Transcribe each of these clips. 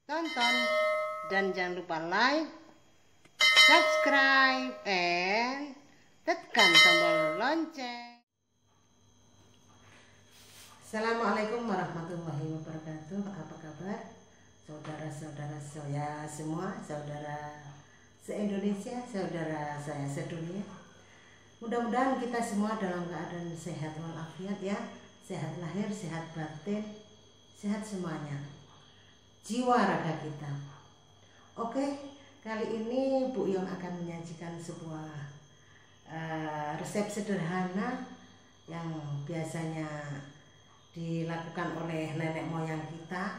tonton dan jangan lupa like, subscribe, and tekan tombol lonceng. Assalamualaikum warahmatullahi wabarakatuh. Apa kabar saudara-saudara saya semua, saudara se-Indonesia, saudara saya sedunia. Mudah-mudahan kita semua dalam keadaan sehat walafiat ya, sehat lahir, sehat batin, sehat semuanya, jiwa raga kita. Oke, kali ini Bu Yong akan menyajikan sebuah resep sederhana yang biasanya dilakukan oleh nenek moyang kita,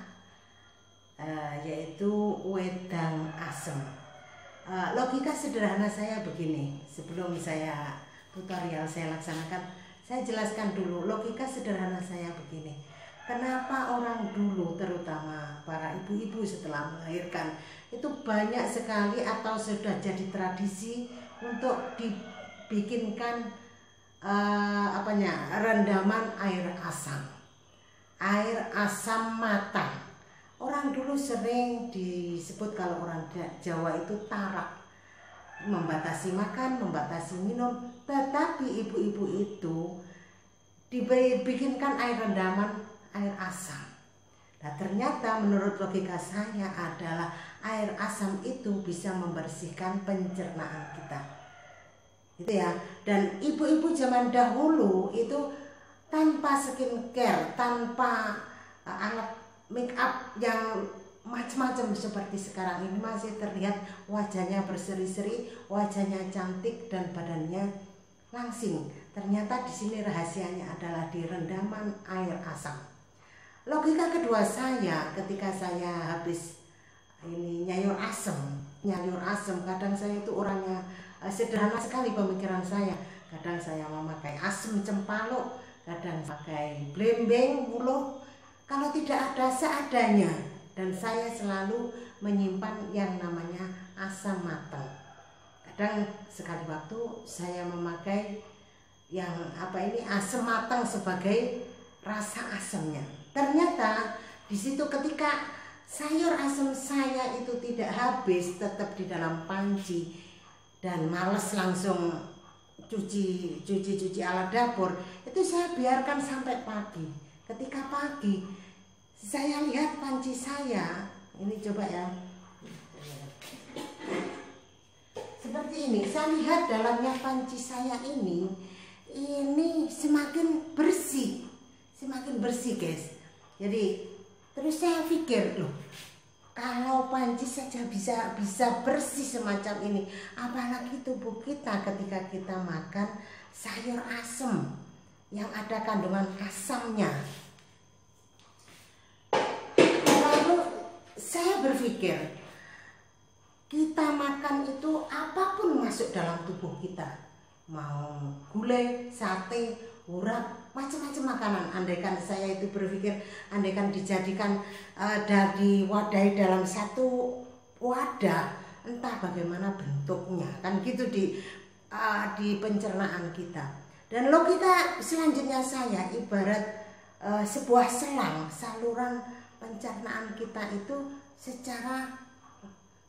yaitu wedang asem. Logika sederhana saya begini, sebelum saya tutorial saya laksanakan, saya jelaskan dulu logika sederhana saya begini. Kenapa orang dulu, terutama para ibu-ibu setelah melahirkan, itu banyak sekali atau sudah jadi tradisi untuk dibikinkan rendaman air asam matang. Orang dulu sering disebut, kalau orang Jawa itu tarak, membatasi makan, membatasi minum. Tetapi ibu-ibu itu dibikinkan air rendaman air asam. Nah, ternyata menurut logika saya adalah air asam itu bisa membersihkan pencernaan kita, gitu ya. Dan ibu-ibu zaman dahulu itu tanpa skincare, tanpa alat make up yang macam-macam seperti sekarang ini, masih terlihat wajahnya berseri-seri, wajahnya cantik dan badannya langsing. Ternyata di sini rahasianya adalah di rendaman air asam. Logika kedua saya ketika saya habis ini nyayur asem, kadang saya itu orangnya sederhana sekali pemikiran saya. Kadang saya memakai asem cempaluk, kadang pakai blembeng, wuluh, kalau tidak ada seadanya. Dan saya selalu menyimpan yang namanya asam matang. Kadang sekali waktu saya memakai yang asam matang sebagai rasa asamnya. Ternyata di situ ketika sayur asam saya itu tidak habis, tetap di dalam panci, dan males langsung cuci alat dapur, itu saya biarkan sampai pagi. Ketika pagi saya lihat panci saya, ini coba ya, seperti ini. Saya lihat dalamnya panci saya ini semakin bersih guys. Jadi terus saya pikir, loh, kalau panci saja bisa bersih semacam ini, apalagi tubuh kita ketika kita makan sayur asem yang ada kandungan asamnya. Lalu saya berpikir, kita makan itu apapun masuk dalam tubuh kita, mau gulai, sate, urat, macam-macam makanan. Andaikan saya itu berpikir, andaikan dijadikan diwadahi dalam satu wadah, entah bagaimana bentuknya, kan gitu di pencernaan kita. Dan logika selanjutnya saya ibarat sebuah saluran pencernaan kita itu, secara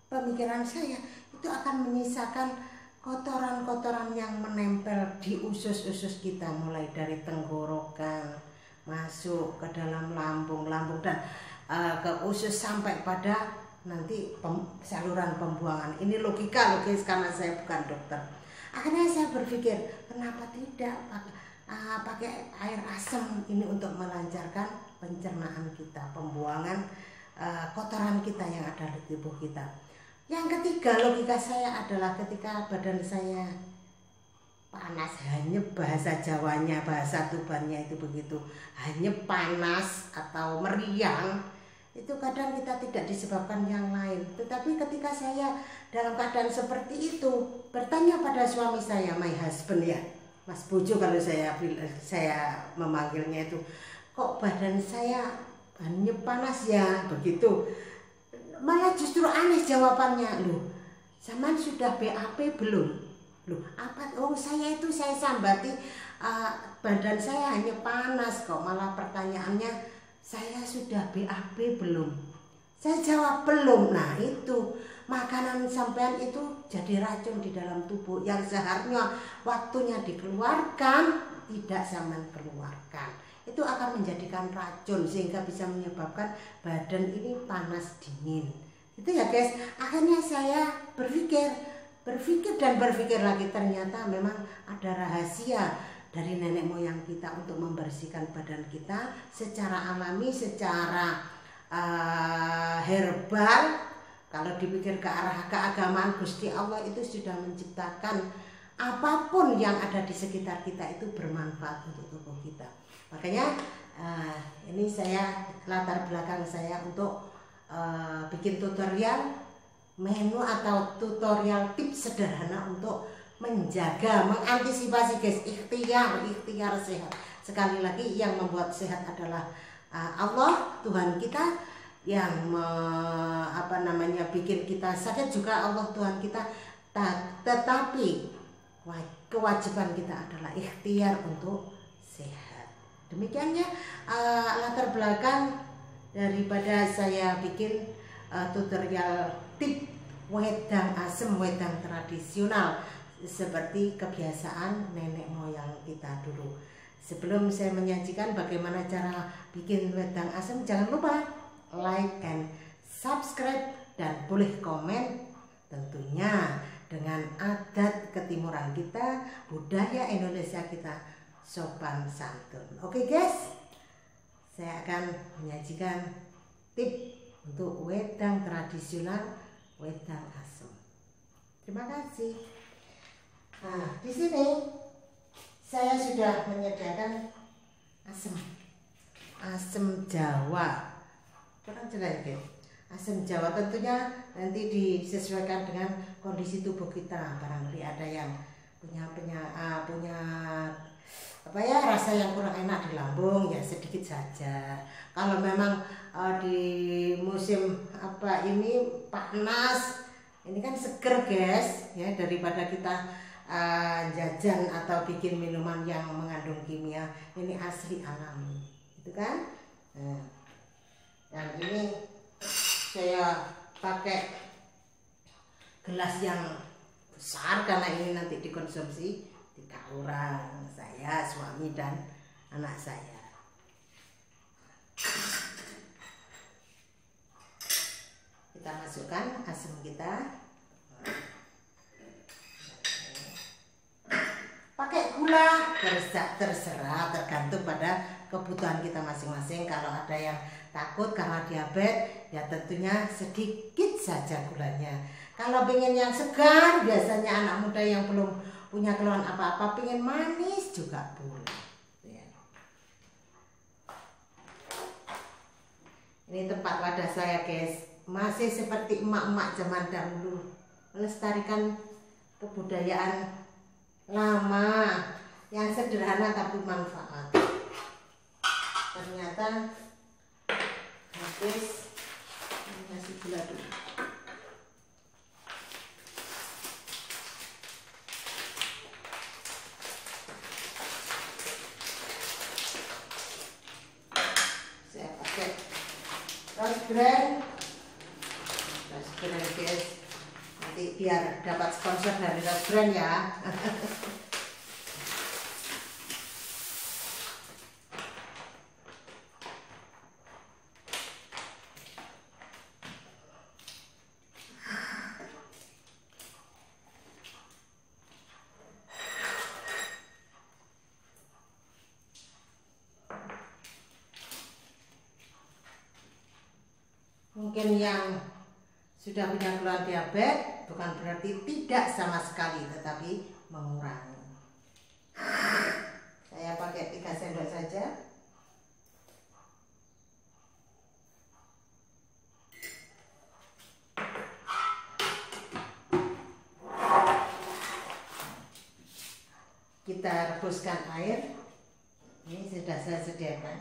pemikiran saya itu akan menyisakan kotoran-kotoran yang menempel di usus-usus kita, mulai dari tenggorokan masuk ke dalam lambung dan ke usus sampai pada nanti saluran pembuangan. Ini logis karena saya bukan dokter. Akhirnya saya berpikir, kenapa tidak pakai air asam ini untuk melancarkan pencernaan kita, pembuangan kotoran kita yang ada di tubuh kita. Yang ketiga logika saya adalah ketika badan saya panas, hanyep, bahasa Jawanya, bahasa Tubannya itu begitu, hanyep, panas atau meriang, itu kadang kita tidak disebabkan yang lain. Tetapi ketika saya dalam keadaan seperti itu, bertanya pada suami saya, my husband ya, Mas Bojo kalau saya memanggilnya itu, kok badan saya hanyep, panas ya, begitu. Malah justru aneh jawabannya, loh, zaman sudah BAP belum? Loh, apa? Oh, saya sambati badan saya hanya panas kok. Malah pertanyaannya, saya sudah BAP belum? Saya jawab belum. Nah itu makanan sampean itu jadi racun di dalam tubuh yang seharusnya waktunya dikeluarkan tidak sampean keluarkan. Itu akan menjadikan racun sehingga bisa menyebabkan badan ini panas dingin. Itu ya guys. Akhirnya saya berpikir dan berpikir lagi, ternyata memang ada rahasia dari nenek moyang kita untuk membersihkan badan kita secara alami, secara herbal. Kalau dipikir ke arah keagamaan, Gusti Allah itu sudah menciptakan apapun yang ada di sekitar kita itu bermanfaat untuk tubuh kita. Makanya ini saya latar belakang saya untuk bikin tutorial menu atau tutorial tips sederhana untuk menjaga, mengantisipasi guys, ikhtiar sehat. Sekali lagi yang membuat sehat adalah Allah, Tuhan kita, yang bikin kita sakit juga Allah, Tuhan kita. Tetapi kewajiban kita adalah ikhtiar untuk sehat. Demikiannya latar belakang daripada saya bikin tutorial tip wedang asem, wedang tradisional seperti kebiasaan nenek moyang kita dulu. Sebelum saya menyajikan bagaimana cara bikin wedang asem, jangan lupa like and subscribe dan boleh komen, tentunya dengan adat ketimuran kita, budaya Indonesia kita, sopan santun. Oke guys, saya akan menyajikan tip untuk wedang tradisional, wedang asem. Terima kasih. Nah, di sini saya sudah menyediakan asem Jawa. Kurang jelas ya. Asem Jawa tentunya nanti disesuaikan dengan kondisi tubuh kita. Barangkali ada yang punya rasa yang kurang enak di lambung, ya sedikit saja. Kalau memang di musim ini panas, ini kan seger guys ya, daripada kita jajan atau bikin minuman yang mengandung kimia. Ini asli alami, itu kan. Dan ini saya pakai gelas yang besar karena ini nanti dikonsumsi 3 orang, saya, suami dan anak saya. Kita masukkan asam kita. Pakai gula terserah, tergantung pada kebutuhan kita masing-masing. Kalau ada yang takut karena diabetes, ya tentunya sedikit saja gulanya. Kalau pengen yang segar, biasanya anak muda yang belum punya keluhan apa-apa, pengen manis juga boleh. Ini tempat wadah saya guys, masih seperti emak-emak zaman dahulu, melestarikan kebudayaan lama yang sederhana tapi manfaat. Ternyata habis, kasih gula dulu. Saya pakai rose brand guys, nanti biar dapat sponsor dari rose brand ya. Mungkin yang sudah punya keluhan diabetes bukan berarti tidak sama sekali, tetapi mengurangi. Saya pakai 3 sendok saja. Kita rebuskan air. Ini sudah saya sediakan.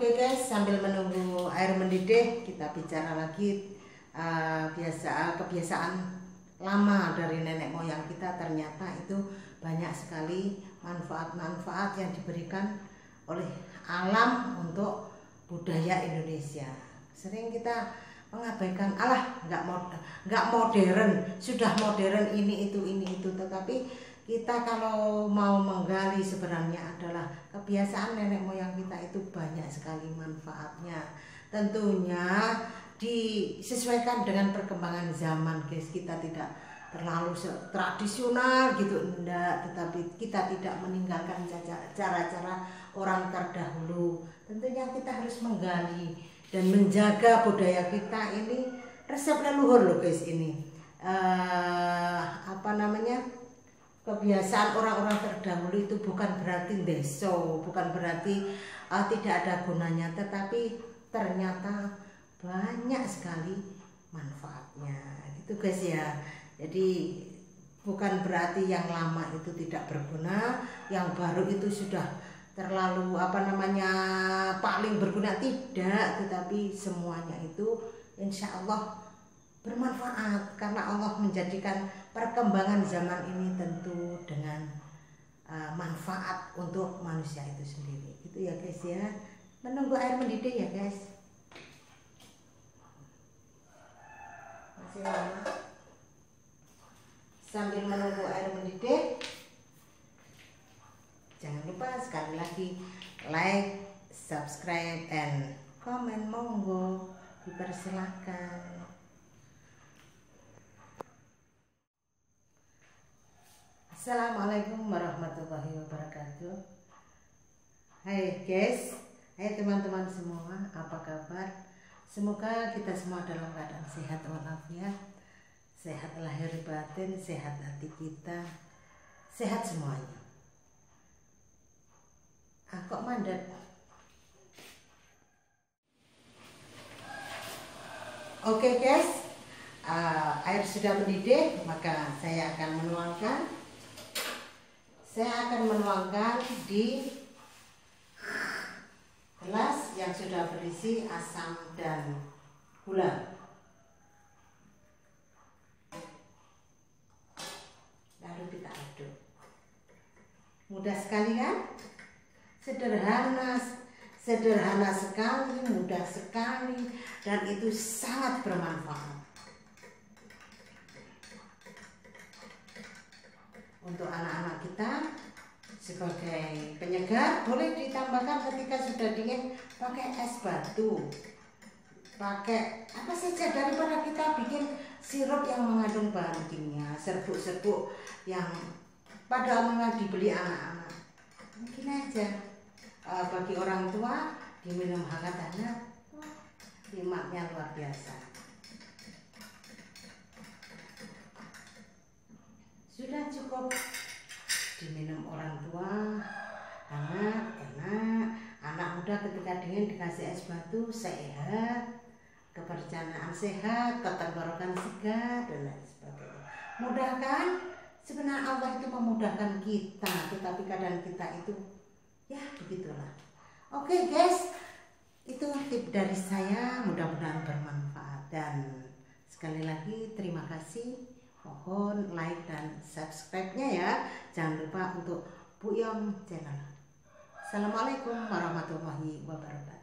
Oke guys, sambil menunggu air mendidih, kita bicara lagi kebiasaan lama dari nenek moyang kita. Ternyata itu banyak sekali manfaat-manfaat yang diberikan oleh alam untuk budaya Indonesia. Sering kita mengabaikan, nggak modern, sudah modern ini itu, tetapi kita kalau mau menggali sebenarnya adalah kebiasaan nenek moyang kita itu banyak sekali manfaatnya. Tentunya disesuaikan dengan perkembangan zaman guys, kita tidak terlalu tradisional gitu, enggak, tetapi kita tidak meninggalkan cara-cara orang terdahulu. Tentunya kita harus menggali dan menjaga budaya kita ini. Resep leluhur loh guys ini. Kebiasaan orang-orang terdahulu itu bukan berarti deso, bukan berarti tidak ada gunanya, tetapi ternyata banyak sekali manfaatnya gitu guys ya. Jadi bukan berarti yang lama itu tidak berguna, yang baru itu sudah terlalu paling berguna, tidak, tetapi semuanya itu insya Allah bermanfaat karena Allah menjadikan perkembangan zaman ini tentu dengan manfaat untuk manusia itu sendiri gitu ya guys ya. Menunggu air mendidih ya guys, masih lama. Sambil menunggu air mendidih, jangan lupa sekali lagi like, subscribe, and komen, monggo dipersilahkan. Assalamualaikum warahmatullahi wabarakatuh. Hai guys, hai teman-teman semua, apa kabar? Semoga kita semua dalam keadaan sehat walafiat, sehat lahir batin, sehat hati kita, sehat semuanya. Kok mandat? Oke guys, air sudah mendidih, maka saya akan menuangkan di gelas yang sudah berisi asam dan gula. Lalu kita aduk. Mudah sekali kan? Sederhana sekali, mudah sekali, dan itu sangat bermanfaat. Untuk anak-anak kita sebagai penyegar, boleh ditambahkan ketika sudah dingin pakai es batu, pakai apa saja, daripada kita bikin sirup yang mengandung bahan kimia, serbuk-serbuk yang pada umumnya dibeli anak-anak. Mungkin aja bagi orang tua diminum hangat-hangat, nikmatnya luar biasa. Sudah cukup diminum orang tua, hangat, enak. Anak muda ketika dingin dikasih es batu, sehat, kepencernaan sehat, ketenggorokan segar, dan lain sebagainya. Mudah kan? Sebenarnya Allah itu memudahkan kita, tetapi kadang kita itu ya begitulah. Oke guys, itu tip dari saya, mudah-mudahan bermanfaat. Dan sekali lagi terima kasih. Mohon like dan subscribe-nya ya. Jangan lupa untuk Bu Yom Channel. Assalamualaikum warahmatullahi wabarakatuh.